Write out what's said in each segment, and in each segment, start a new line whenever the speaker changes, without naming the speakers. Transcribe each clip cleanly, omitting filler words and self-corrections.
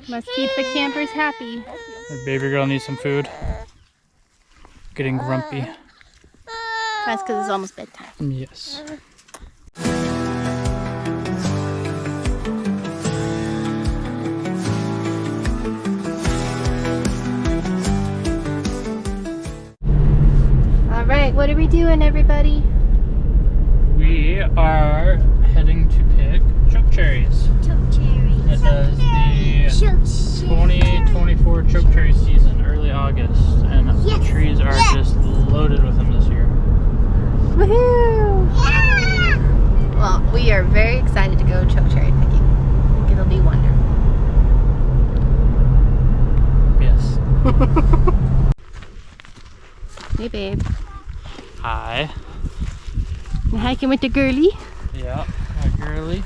Must keep the campers happy.
The baby girl needs some food. Getting grumpy.
That's because it's almost bedtime.
Yes.
All right, what are we doing, everybody?
We are heading to pick chokecherries.
Chokcherries.
It is the 2024 chokecherry season, early August, and the trees are just loaded with them this year.
Woohoo!
Yeah.
Well, we are very excited to go chokecherry picking. I think it'll be wonderful.
Yes.
Hey, babe.
Hi.
You hiking with the girly?
Yeah, my girly.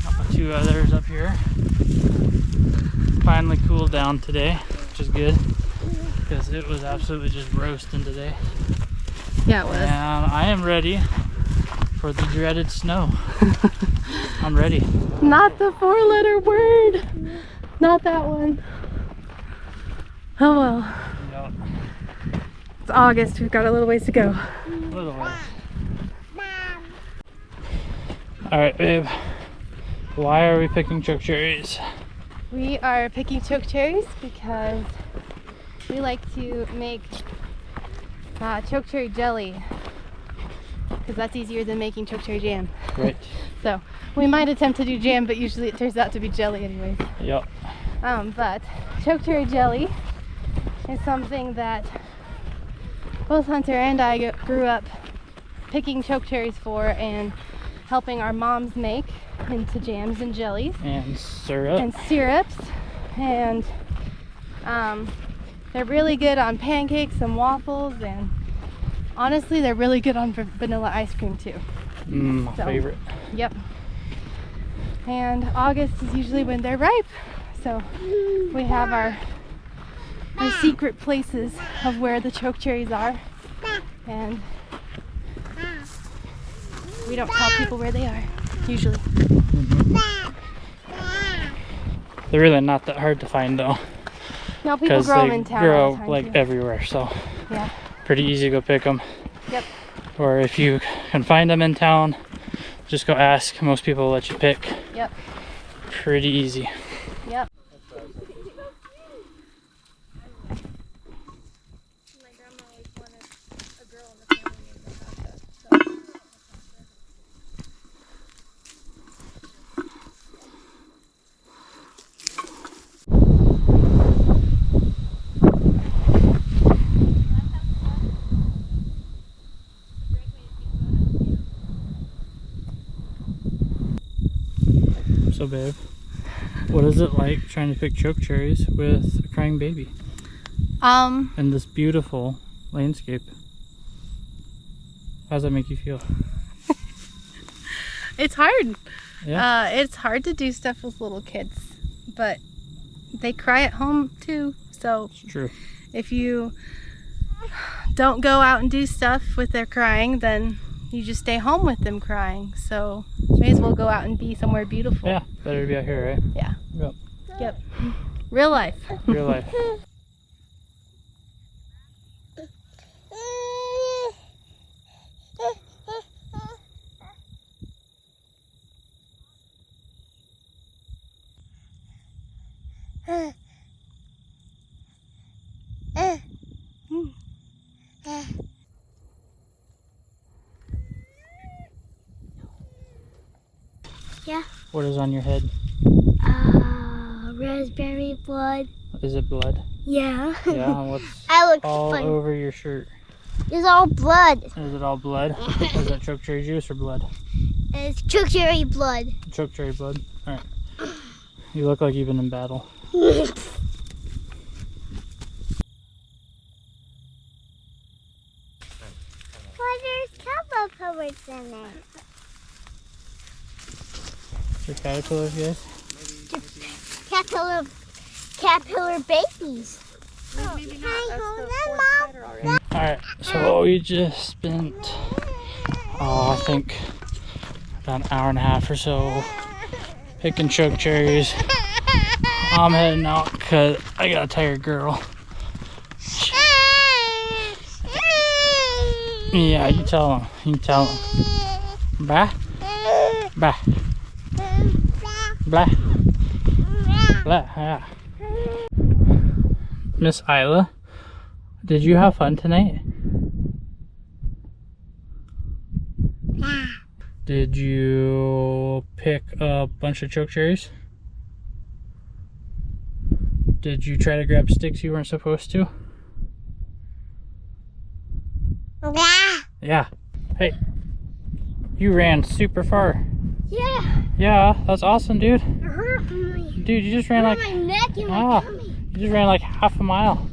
Got my two others up here. Finally cooled down today, which is good because it was absolutely just roasting today.
Yeah, it was.
And I am ready for the dreaded snow. I'm ready.
Not the 4-letter word. Not that one. Oh well.
Yep.
It's August. We've got a little ways to go.
A little ways. Alright, babe. Why are we picking chokecherries?
We are picking chokecherries because we like to make chokecherry jelly, because that's easier than making chokecherry jam.
Right.
So we might attempt to do jam, but usually it turns out to be jelly anyways.
Yep.
But chokecherry jelly is something that both Hunter and I grew up picking chokecherries for and helping our moms make into jams and jellies.
And syrup.
And syrups. And they're really good on pancakes and waffles, and honestly they're really good on vanilla ice cream too.
My favorite.
Yep. And August is usually when they're ripe, so we have our secret places of where the chokecherries are, and we don't tell people where they are usually.
They're really not that hard to find though.
No, people grow them in town.
Grow
all the time,
like
too.
everywhere, so
Yeah.
pretty easy to go pick them.
Yep.
Or if you can find them in town, just go ask. Most people will let you pick.
Yep.
Pretty easy.
Yep.
So babe, what is it like trying to pick chokecherries with a crying baby in this beautiful landscape? How does that make you feel?
It's hard.
Yeah.
It's hard to do stuff with little kids, but they cry at home too. So
It's true.
if you don't go out and do stuff with their crying, then you just stay home with them crying. So may as well go out and be somewhere beautiful.
Yeah, better to be out here, right?
Yeah.
Yep.
Yep. Real life.
Real life.
Yeah.
What is on your head?
Raspberry blood.
Is it blood?
Yeah.
Yeah, what's
I look
all
funny.
over your shirt?
It's all blood.
Is it all blood? Is that chokecherry juice or blood?
It's Chokcherry blood.
Chokecherry blood. Alright. You look like you've been in battle.
Well, there's caterpillars in it.
Your caterpillars, guys?
Caterpillar babies. Can I hold them, Mom?
Alright, so we just spent, I think about an hour and a half or so picking choke cherries. I'm heading out because I got a tired girl. Yeah, you tell him. You tell him. Blah. Blah. Blah. Blah. Yeah. Miss Isla, did you have fun tonight?
Yeah.
Did you pick a bunch of choke cherries? Did you try to grab sticks you weren't supposed to?
Yeah.
Yeah. Hey, you ran super far.
Yeah.
Yeah, that's awesome, dude.
It hurt me.
Dude, you just ran like,
my neck and my tummy.
you just ran like half a mile.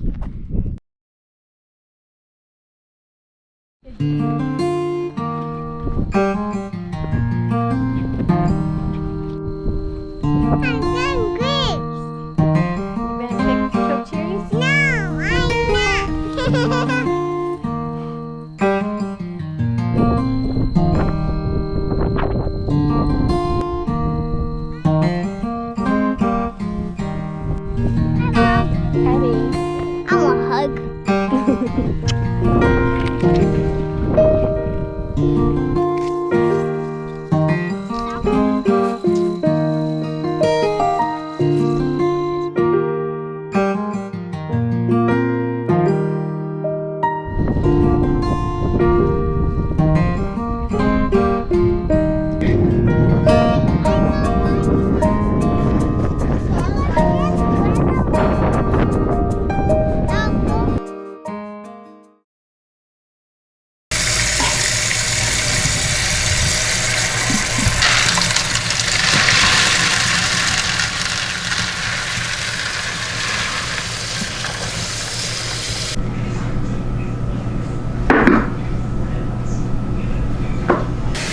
I'm done grapes.
You gonna pick chokecherries?
No, I'm not.
Abby.
I want a hug.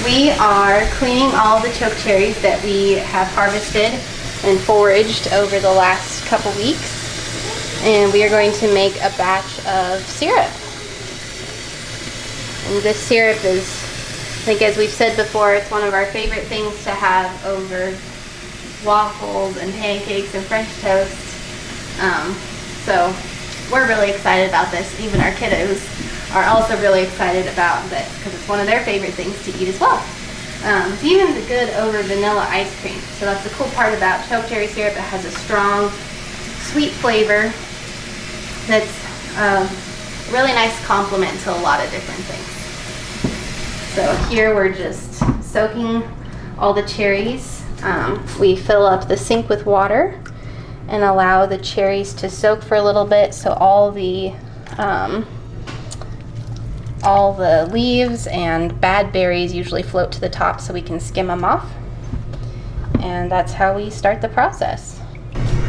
We are cleaning all the chokecherries that we have harvested and foraged over the last couple weeks. And we are going to make a batch of syrup. And this syrup is, I think as we've said before, it's one of our favorite things to have over waffles and pancakes and French toast. So we're really excited about this. Even our kiddos are also really excited about this because it's one of their favorite things to eat as well. It's even good over vanilla ice cream. So that's the cool part about chokecherry syrup. It has a strong, sweet flavor that's a really nice complement to a lot of different things. So here we're just soaking all the cherries. We fill up the sink with water and allow the cherries to soak for a little bit so all the leaves and bad berries usually float to the top so we can skim them off. And that's how we start the process.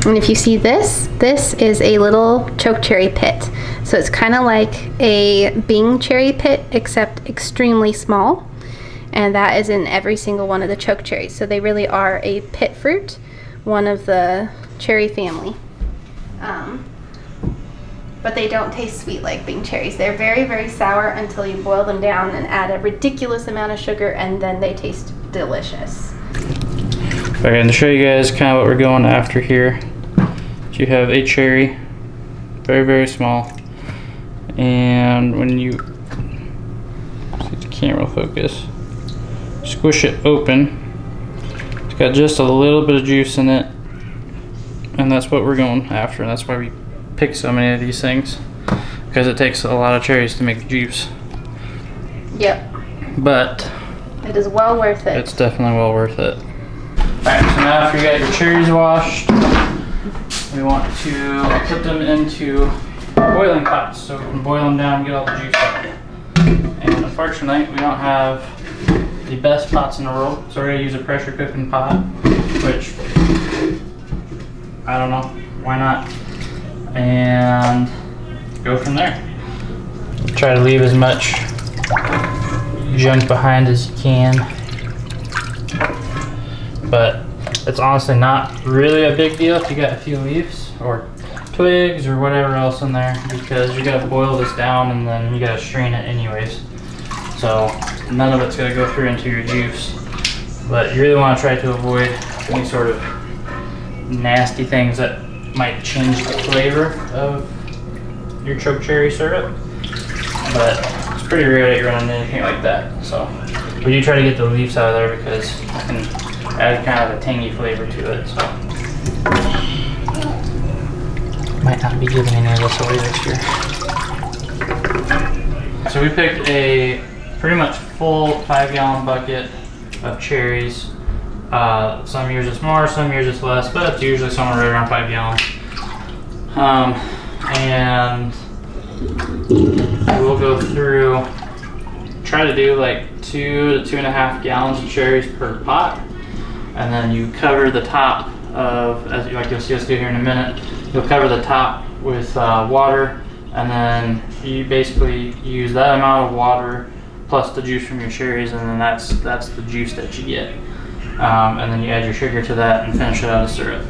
And if you see this is a little chokecherry pit. So it's kind of like a Bing cherry pit except extremely small. And that is in every single one of the chokecherries. So they really are a pit fruit, one of the cherry family. But they don't taste sweet like Bing cherries. They're very, very sour until you boil them down and add a ridiculous amount of sugar, and then they taste delicious.
Okay, and to show you guys kind of what we're going after here. So you have a cherry, very, very small. And when you, see if the camera will focus, squish it open. It's got just a little bit of juice in it. And that's what we're going after. And that's why we pick so many of these things, because it takes a lot of cherries to make juice.
Yep.
But
it is well worth it.
It's definitely well worth it. Alright, so now after you got your cherries washed, we want to put them into boiling pots so we can boil them down and get all the juice out. And unfortunately, we don't have the best pots in the world, so we're going to use a pressure cooking pot, which, I don't know, why not? And go from there. Try to leave as much junk behind as you can, but it's honestly not really a big deal if you got a few leaves or twigs or whatever else in there, because you gotta boil this down and then you gotta strain it anyways, so none of it's gonna go through into your juice. But you really want to try to avoid any sort of nasty things that might change the flavor of your chokecherry syrup. But it's pretty rare that you run into anything like that. So we do try to get the leaves out of there because it can add kind of a tangy flavor to it. So might not be giving any of this away this year. So we picked a pretty much full 5-gallon bucket of cherries. Some years it's more, some years it's less, but it's usually somewhere right around 5 gallons. And we'll go through, try to do like 2 to 2.5 gallons of cherries per pot. And then you cover the top of, as like you'll see us do here in a minute, you'll cover the top with water, and then you basically use that amount of water plus the juice from your cherries, and then that's the juice that you get. And then you add your sugar to that and finish it out of syrup.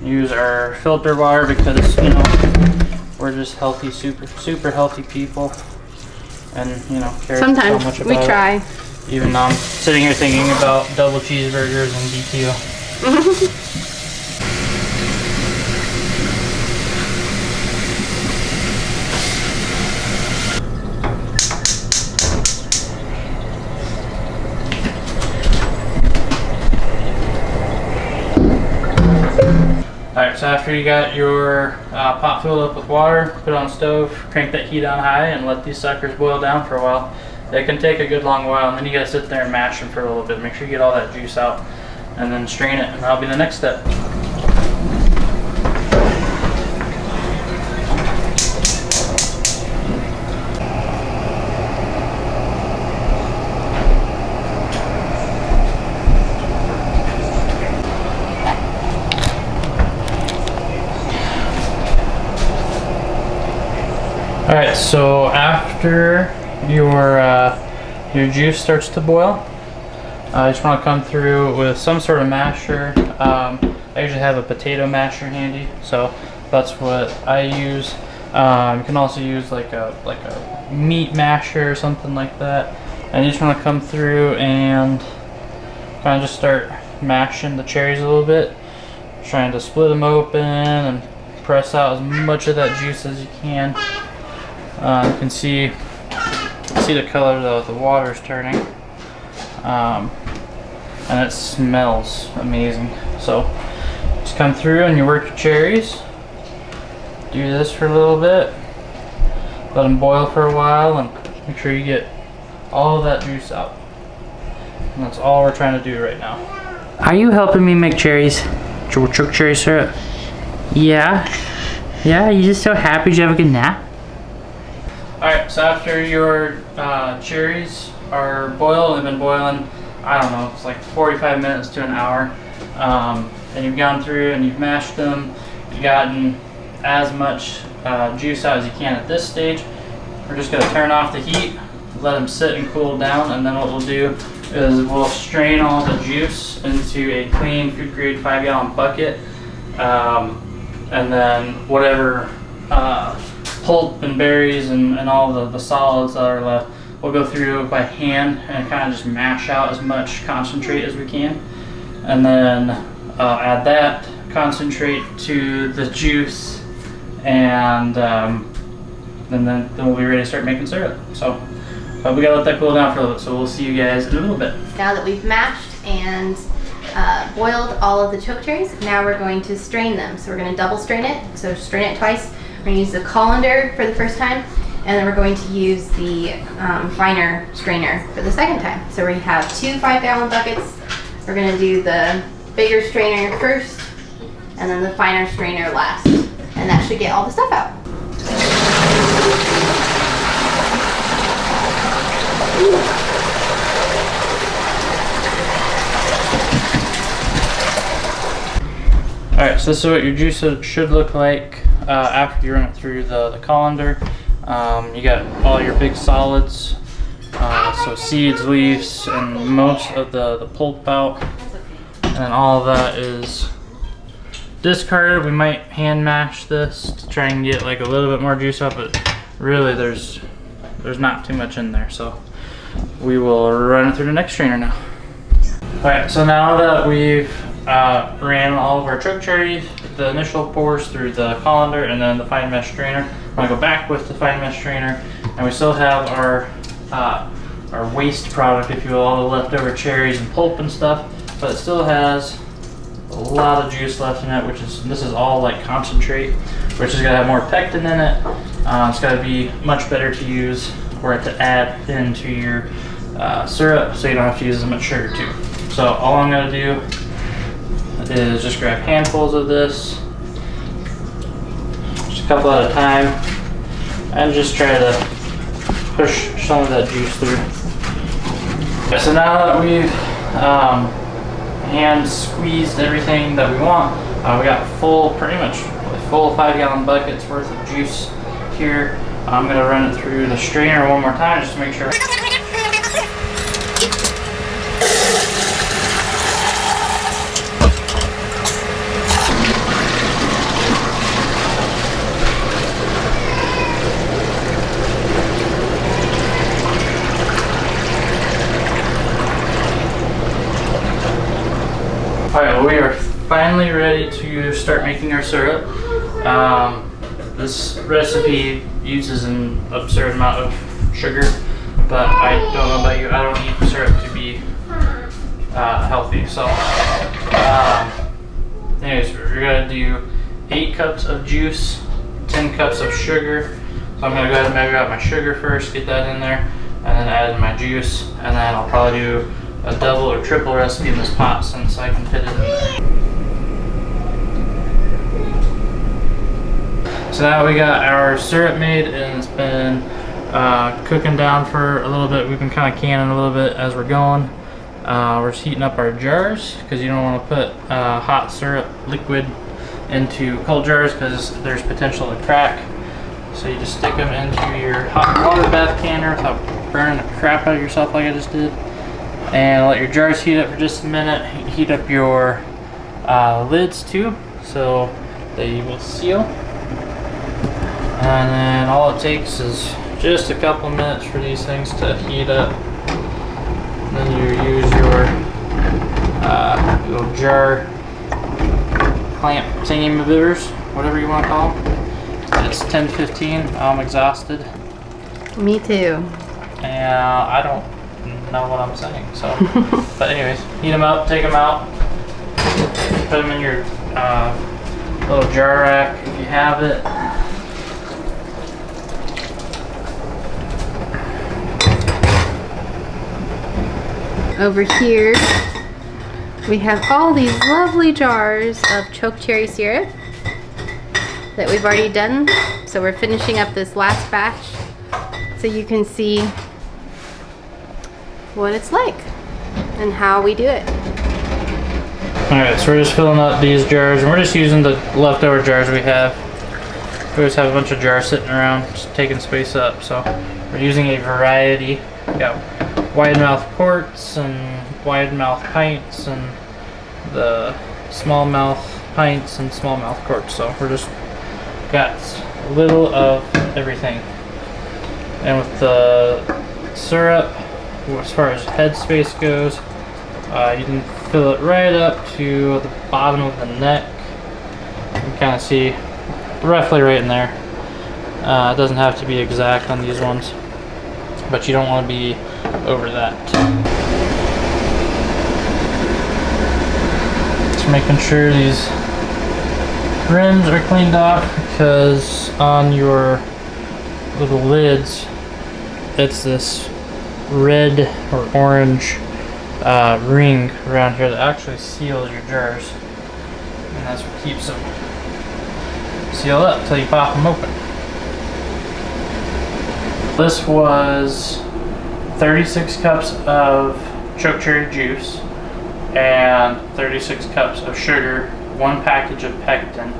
Use our filter water because, you know, we're just healthy, super healthy people, and you know, care so
sometimes
much about
we try.
it. Even though I'm sitting here thinking about double cheeseburgers and BQ. Alright, so after you got your pot filled up with water, put it on the stove, crank that heat on high, and let these suckers boil down for a while. They can take a good long while, and then you gotta sit there and mash them for a little bit. Make sure you get all that juice out, and then strain it, and that'll be the next step. Alright, so after your juice starts to boil, I just want to come through with some sort of masher. I usually have a potato masher handy, so that's what I use. You can also use like a meat masher or something like that. And you just want to come through and kind of just start mashing the cherries a little bit, trying to split them open and press out as much of that juice as you can. You can see the color though, the water's turning, and it smells amazing. So just come through and you work your cherries, do this for a little bit, let them boil for a while, and make sure you get all of that juice out. And that's all we're trying to do right now. Are you helping me make cherries? Chokecherry syrup? Yeah? Yeah, you just so happy? Did you have a good nap? Alright, so after your cherries are boiled, they've been boiling, I don't know, it's like 45 minutes to an hour. And you've gone through and you've mashed them, you've gotten as much juice out as you can at this stage. We're just going to turn off the heat, let them sit and cool down, and then what we'll do is we'll strain all the juice into a clean food grade 5-gallon bucket. And then whatever pulp and berries and all the solids that are left, we'll go through by hand and kind of just mash out as much concentrate as we can, and then add that concentrate to the juice, and then we'll be ready to start making syrup. So, but we gotta let that cool down for a little bit. So we'll see you guys in a little bit.
Now that we've mashed and boiled all of the chokecherries, now we're going to strain them. So we're going to double strain it. So strain it twice. We're going to use the colander for the first time, and then we're going to use the finer strainer for the second time. So we have 2 5-gallon buckets. We're going to do the bigger strainer first, and then the finer strainer last. And that should get all the stuff out.
Alright, so this is what your juice should look like after you run it through the colander. You got all your big solids, so seeds, leaves, and most of the pulp out. And then all of that is discarded. We might hand mash this to try and get like a little bit more juice out, but really there's not too much in there. So we will run it through the next strainer now. Alright, so now that we've ran all of our chokecherries, the initial pours through the colander and then the fine mesh strainer, I'm going to go back with the fine mesh strainer, and we still have our waste product, if you will, all the leftover cherries and pulp and stuff, but it still has a lot of juice left in it, this is all like concentrate, which is going to have more pectin in it. It's got to be much better to use or to add into your syrup, so you don't have to use as much sugar too. So all I'm going to do is just grab handfuls of this, just a couple at a time, and just try to push some of that juice through. Okay, so now that we've hand squeezed everything that we want, we got pretty much full 5-gallon buckets worth of juice here. I'm going to run it through the strainer one more time just to make sure. Alright, well, we are finally ready to start making our syrup. This recipe uses an absurd amount of sugar, but I don't know about you, I don't need syrup to be healthy. So, anyways, we're going to do 8 cups of juice, 10 cups of sugar. So I'm going to go ahead and measure out my sugar first, get that in there, and then add in my juice, and then I'll probably do a double or triple recipe in this pot since I can fit it in there. So now we got our syrup made, and it's been cooking down for a little bit. We've been kind of canning a little bit as we're going. We're just heating up our jars because you don't want to put hot syrup liquid into cold jars because there's potential to crack. So you just stick them into your hot water bath canner without burning the crap out of yourself like I just did. And let your jars heat up for just a minute. Heat up your lids too, so they will seal. And then all it takes is just a couple minutes for these things to heat up. And then you use your little jar clamp thingy-maboobers, whatever you want to call them. It's 10:15. I'm exhausted.
Me too.
And I don't know what I'm saying, so. But anyways, heat them up, take them out, put them in your little jar rack if you have it.
Over here, we have all these lovely jars of chokecherry syrup that we've already done. So we're finishing up this last batch so you can see what it's like and how we do it.
Alright, so we're just filling up these jars, and we're just using the leftover jars we have. We always have a bunch of jars sitting around, just taking space up. So we're using a variety. We got wide mouth quarts and wide mouth pints and the small mouth pints and small mouth quarts. So we're just got a little of everything. And with the syrup, as far as head space goes, you can fill it right up to the bottom of the neck. You can kind of see roughly right in there. It doesn't have to be exact on these ones, but you don't want to be over that. Just making sure these rims are cleaned off, because on your little lids it's this red or orange ring around here that actually seals your jars, and that's what keeps them sealed up until you pop them open. This was 36 cups of chokecherry juice and 36 cups of sugar, 1 package of pectin.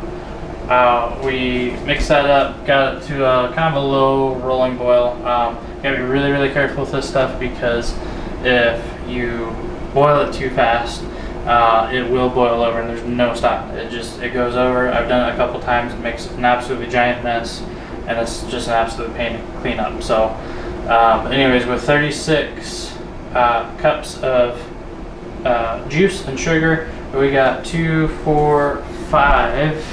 We mixed that up, got it to kind of a low rolling boil. You gotta be really, really careful with this stuff, because if you boil it too fast, it will boil over, and there's no stopping it. It goes over. I've done it a couple times. It makes an absolutely giant mess, and it's just an absolute pain to clean up. So anyways, with 36 cups of juice and sugar. We got 2, 4, 5,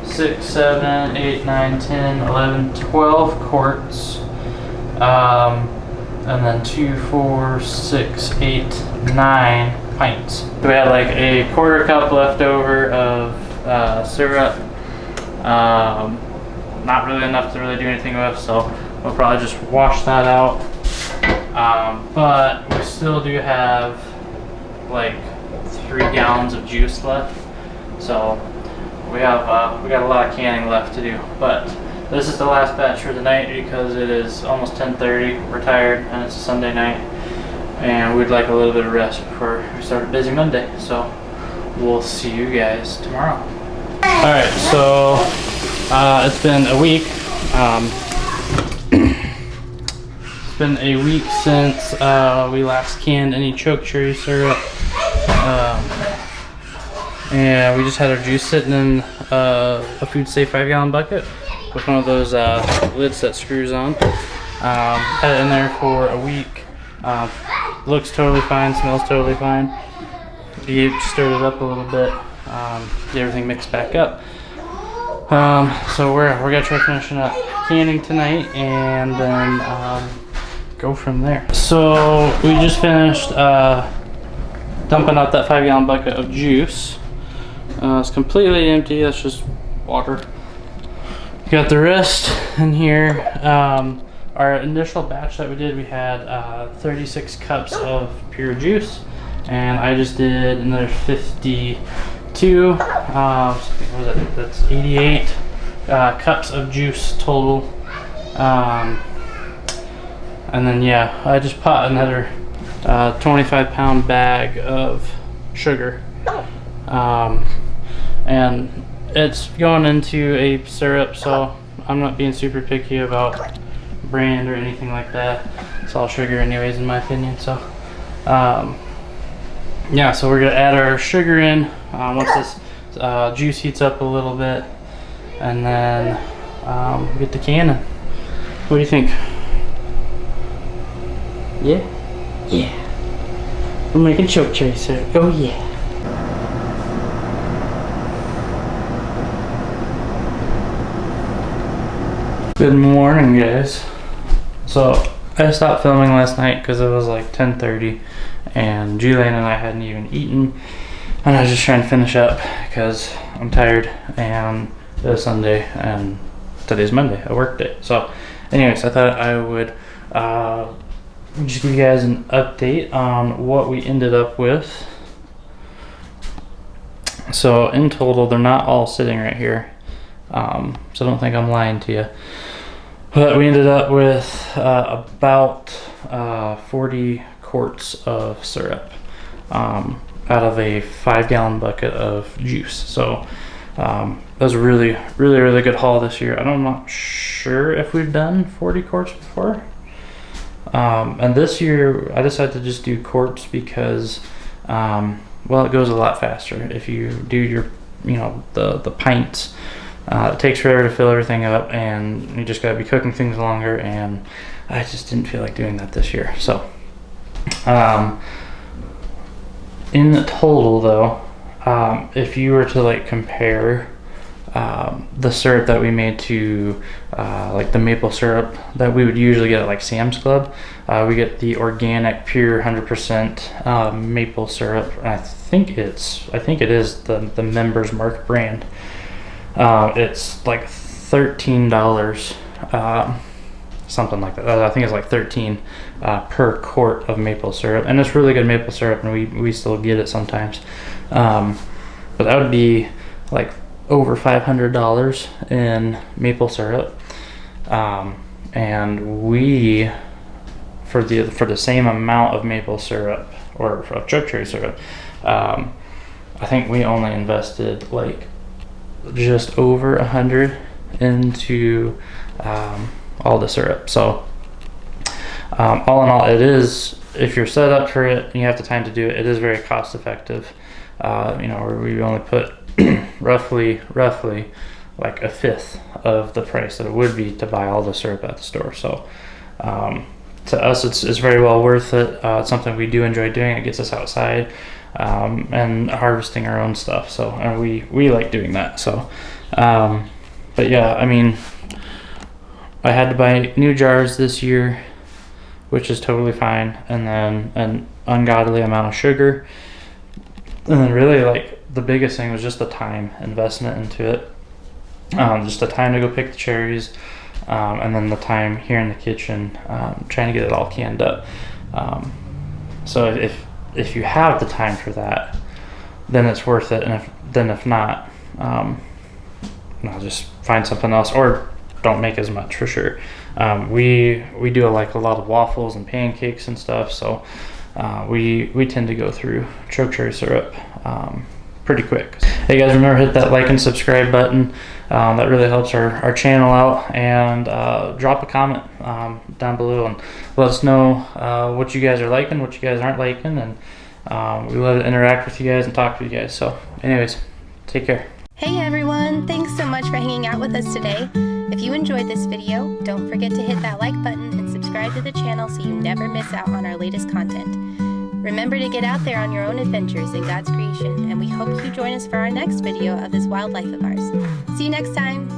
6, 7, 8, 9, 10, 11, 12 quarts. And then 2, 4, 6, 8, 9 pints. We had like a 1/4 cup left over of syrup. Not really enough to really do anything with, so we'll probably just wash that out. But we still do have like 3 gallons of juice left, so we got a lot of canning left to do. But this is the last batch for the night because it is almost 10:30. We're tired and it's a Sunday night, and we'd like a little bit of rest before we start a busy Monday. So we'll see you guys tomorrow. All right, so it's been a week. It's been a week since we last canned any chokecherry syrup. And we just had our juice sitting in a food safe 5-gallon bucket with one of those lids that screws on. Had it in there for a week. Looks totally fine, smells totally fine. You stirred it up a little bit, get everything mixed back up. So we're gonna try finishing up canning tonight and then go from there. So we just finished dumping out that 5-gallon bucket of juice. It's completely empty. That's just water. Got the rest in here. Our initial batch that we did, we had 36 cups of pure juice, and I just did another 52. What was it? That's 88 cups of juice total. And then yeah, I just bought another 25-pound bag of sugar. And it's going into a syrup, so I'm not being super picky about brand or anything like that. It's all sugar anyways, in my opinion. So yeah, so we're gonna add our sugar in once this juice heats up a little bit, and then get the canning. What do you think? Yeah? Yeah. We're making chokecherry syrup. Oh yeah. Good morning, guys. So I stopped filming last night because it was like 10:30 and Julian and I hadn't even eaten, and I was just trying to finish up because I'm tired, and it was Sunday and today's Monday, a work day. So anyways, I thought I would just give you guys an update on what we ended up with. So in total, they're not all sitting right here, so don't think I'm lying to you. But we ended up with about 40 quarts of syrup out of a 5-gallon bucket of juice. So that was a really good haul this year. I'm not sure if we've done 40 quarts before. And this year I decided to just do quarts because well, it goes a lot faster if you do your, the pints. It takes forever to fill everything up, and you just gotta be cooking things longer, and I just didn't feel like doing that this year. So in total though, if you were to like compare the syrup that we made to like the maple syrup that we would usually get at like Sam's Club, we get the organic pure 100% maple syrup. I think it is the Members Mark brand. It's like $13, something like that. I think it's like $13 per quart of maple syrup, and it's really good maple syrup, and we still get it sometimes. But that would be like over $500 in maple syrup, and we for the same amount of maple syrup or of chokecherry syrup, I think we only invested like just over 100 into all the syrup. So all in all, it is, if you're set up for it and you have the time to do it, it is very cost effective. Where we only put roughly like a fifth of the price that it would be to buy all the syrup at the store. So to us, it's very well worth it. It's something we do enjoy doing. It gets us outside and harvesting our own stuff. So we like doing that. So, but yeah, I mean, I had to buy new jars this year, which is totally fine, and then an ungodly amount of sugar, and then really like the biggest thing was just the time investment into it. Just the time to go pick the cherries, and then the time here in the kitchen trying to get it all canned up. So if you have the time for that, then it's worth it, and if not, just find something else or don't make as much for sure. We do like a lot of waffles and pancakes and stuff, so we tend to go through chokecherry syrup pretty quick. Hey guys, remember hit that like and subscribe button. That really helps our channel out, and drop a comment down below and let us know what you guys are liking, what you guys aren't liking, and we love to interact with you guys and talk to you guys. So anyways, take care.
Hey everyone, thanks so much for hanging out with us today. If you enjoyed this video, don't forget to hit that like button and subscribe to the channel so you never miss out on our latest content. Remember to get out there on your own adventures in God's creation, and we hope you join us for our next video of this wildlife of ours. See you next time!